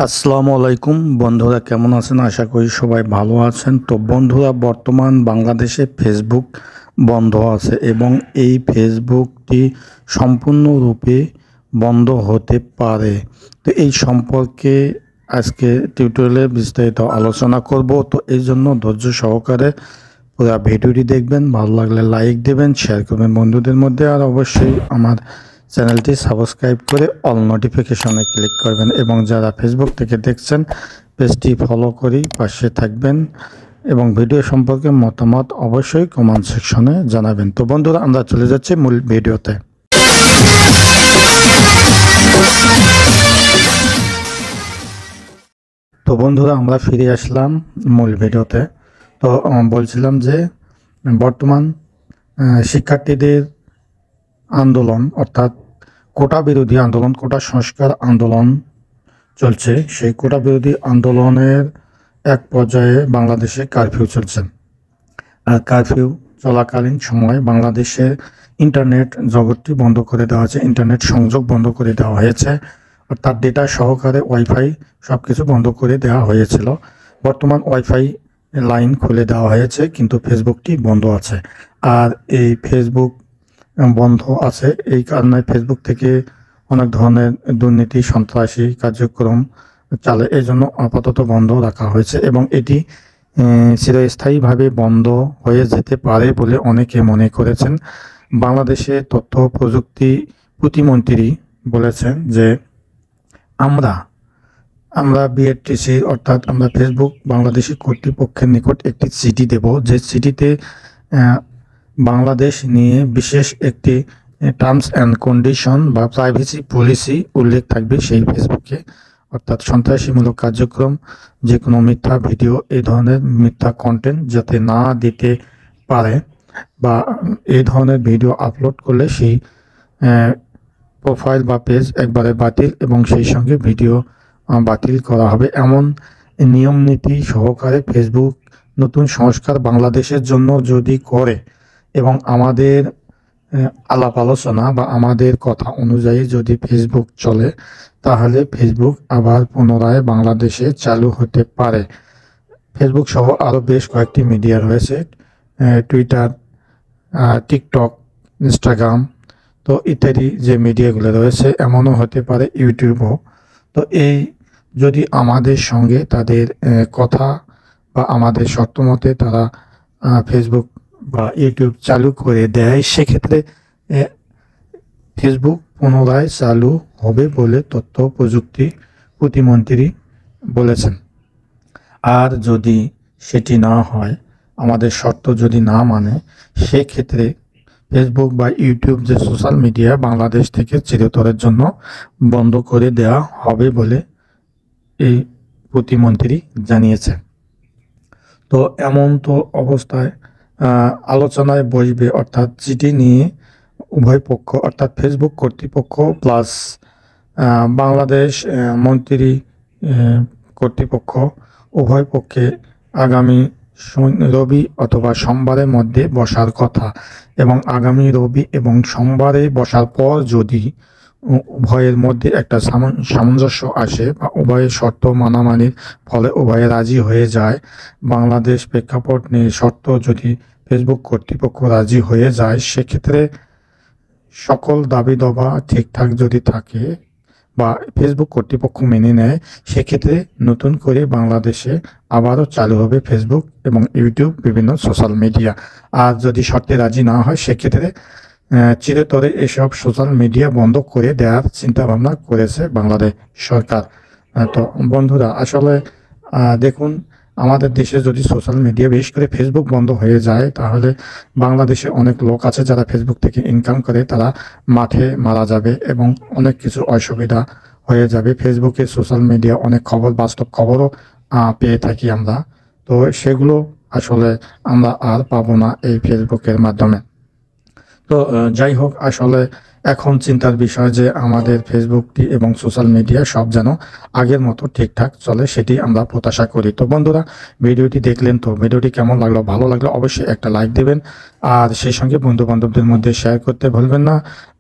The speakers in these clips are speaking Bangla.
আসসালামু আলাইকুম বন্ধুরা, কেমন আছেন? আশা করি সবাই ভালো আছেন। তো বন্ধুরা, বর্তমান বাংলাদেশে ফেসবুক বন্ধ আছে এবং এই ফেসবুকটি সম্পূর্ণরূপে বন্ধ হতে পারে। তো এই সম্পর্কে আজকে টিউটোরিয়ালে বিস্তারিত আলোচনা করব। তো এই জন্য ধৈর্য সহকারে পুরো ভিডিওটি দেখবেন। ভালো লাগলে লাইক দেবেন, শেয়ার করবেন বন্ধুদের মধ্যে, আর অবশ্যই আমার চ্যানেলটি সাবস্ক্রাইব করে অল নোটিফিকেশনে ক্লিক করবেন এবং যারা ফেসবুক থেকে দেখছেন পেজটি ফলো করি পাশে থাকবেন এবং ভিডিও সম্পর্কে মতামত অবশ্যই কমেন্ট সেকশনে জানাবেন। তো বন্ধুরা, আমরা চলে যাচ্ছি মূল ভিডিওতে। তো বন্ধুরা, আমরা ফিরে আসলাম মূল ভিডিওতে। তো বলছিলাম যে বর্তমান শিক্ষার্থীদের আন্দোলন অর্থাৎ কোটা বিরোধী আন্দোলন, কোটা সংস্কার আন্দোলন চলছে। সেই কোটা বিরোধী আন্দোলনের এক পর্যায়ে বাংলাদেশে কারফিউ চলছে। আর কারফিউ চলাকালীন সময় বাংলাদেশের ইন্টারনেট জগৎটি বন্ধ করে দেওয়া হয়েছে, ইন্টারনেট সংযোগ বন্ধ করে দেওয়া হয়েছে, অর্থাৎ ডেটা সহকারে ওয়াইফাই সব কিছু বন্ধ করে দেওয়া হয়েছিল। বর্তমান ওয়াইফাই লাইন খুলে দেওয়া হয়েছে, কিন্তু ফেসবুকটি বন্ধ আছে। আর এই ফেসবুক বন্ধ আছে এই কারণে ফেসবুক থেকে অনেক ধরনের দুর্নীতি, সন্ত্রাসী কার্যক্রম চলে, এই জন্য আপাতত বন্ধ রাখা হয়েছে এবং এটি চিরস্থায়ীভাবে বন্ধ হয়ে যেতে পারে বলে অনেকে মনে করেছেন। বাংলাদেশে তথ্য প্রযুক্তি প্রতিমন্ত্রী বলেছেন যে আমরা বিএটিসি অর্থাৎ আমরা ফেসবুক বাংলাদেশি কর্তৃপক্ষের নিকট একটি চিঠি দেব, যে চিঠিতে বাংলাদেশ নিয়ে বিশেষ একটি টার্মস অ্যান্ড কন্ডিশন বা প্রাইভেসি পলিসি উল্লেখ থাকবে সেই ফেসবুকে, অর্থাৎ সন্ত্রাসীমূলক কার্যক্রম, যে কোনো মিথ্যা ভিডিও, এই ধরনের মিথ্যা কন্টেন্ট যাতে না দিতে পারে বা এই ধরনের ভিডিও আপলোড করলে সেই প্রোফাইল বা পেজ একবারে বাতিল এবং সেই সঙ্গে ভিডিও বাতিল করা হবে, এমন নিয়ম নীতি সহকারে ফেসবুক নতুন সংস্কার বাংলাদেশের জন্য যদি করে এবং আমাদের আলাপ আলোচনা বা আমাদের কথা অনুযায়ী যদি ফেসবুক চলে, তাহলে ফেসবুক আবার পুনরায় বাংলাদেশে চালু হতে পারে। ফেসবুক সহ আরও বেশ কয়েকটি মিডিয়া রয়েছে, টুইটার, টিকটক, ইনস্টাগ্রাম, তো ইত্যাদি যে মিডিয়াগুলো রয়েছে, এমনও হতে পারে ইউটিউবও। তো এই যদি আমাদের সঙ্গে তাদের কথা বা আমাদের শর্তমতে তারা ফেসবুক বা ইউটিউব চালু করে দেয়, সেক্ষেত্রে ফেসবুক পুনরায় চালু হবে বলে তথ্য প্রযুক্তি প্রতিমন্ত্রী বলেছেন। আর যদি সেটি না হয়, আমাদের শর্ত যদি না মানে, সেক্ষেত্রে ফেসবুক বা ইউটিউব যে সোশ্যাল মিডিয়া বাংলাদেশ থেকে চিরতরের জন্য বন্ধ করে দেওয়া হবে বলে এই প্রতিমন্ত্রী জানিয়েছে। তো এমন তো অবস্থায় আলোচনায় বসবে, অর্থাৎ চিঠি নিয়ে উভয় পক্ষ অর্থাৎ ফেসবুক কর্তৃপক্ষ প্লাস বাংলাদেশ মন্ত্রী কর্তৃপক্ষ উভয় পক্ষে আগামী রবি অথবা সোমবারের মধ্যে বসার কথা এবং আগামী রবি এবং সোমবারে বসার পর যদি উভয়ের মধ্যে একটা সামঞ্জস্য আসে বা উভয়ের শর্ত মানামানির ফলে উভয়ে রাজি হয়ে যায়, বাংলাদেশ প্রেক্ষাপট নিয়ে শর্ত যদি ফেসবুক কর্তৃপক্ষ রাজি হয়ে যায়, সেক্ষেত্রে সকল দাবি দাবা ঠিকঠাক যদি থাকে বা ফেসবুক কর্তৃপক্ষ মেনে নেয়, সেক্ষেত্রে নতুন করে বাংলাদেশে আবারও চালু হবে ফেসবুক এবং ইউটিউব, বিভিন্ন সোশ্যাল মিডিয়া। আর যদি শর্তে রাজি না হয়, সেক্ষেত্রে চিরতরে এসব সোশ্যাল মিডিয়া বন্ধ করে দেওয়ার চিন্তাভাবনা করেছে বাংলাদেশ সরকার। তো বন্ধুরা, আসলে দেখুন, আমাদের দেশে যদি সোশ্যাল মিডিয়া বিশেষ করে ফেসবুক বন্ধ হয়ে যায়, তাহলে বাংলাদেশে অনেক লোক আছে যারা ফেসবুক থেকে ইনকাম করে, তারা মাঠে মারা যাবে এবং অনেক কিছু অসুবিধা হয়ে যাবে। ফেসবুকে সোশ্যাল মিডিয়া অনেক খবর, বাস্তব খবরও পেয়ে থাকি আমরা, তো সেগুলো আসলে আমরা আর পাবো না এই ফেসবুকের মাধ্যমে। তো যাই হোক, আসলে এখন চিন্তার বিষয় যে আমাদের ফেসবুকটি এবং সোশ্যাল মিডিয়া সব যেন আগের মতো ঠিকঠাক চলে, সেটি আমরা প্রত্যাশা করি। তো বন্ধুরা, ভিডিওটি দেখলেন, তো ভিডিওটি কেমন লাগলো? ভালো লাগলে অবশ্যই একটা লাইক দেবেন আর সেই সঙ্গে বন্ধু বান্ধবদের মধ্যে শেয়ার করতে ভুলবেন না।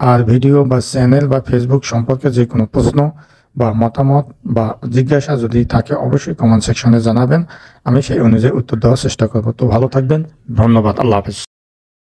আর ভিডিও বা চ্যানেল বা ফেসবুক সম্পর্কে যে কোনো প্রশ্ন বা মতামত বা জিজ্ঞাসা যদি থাকে অবশ্যই কমেন্ট সেকশনে জানাবেন। আমি সেই অনুযায়ী উত্তর দেওয়ার চেষ্টা করব। তো ভালো থাকবেন, ধন্যবাদ, আল্লাহ হাফেজ।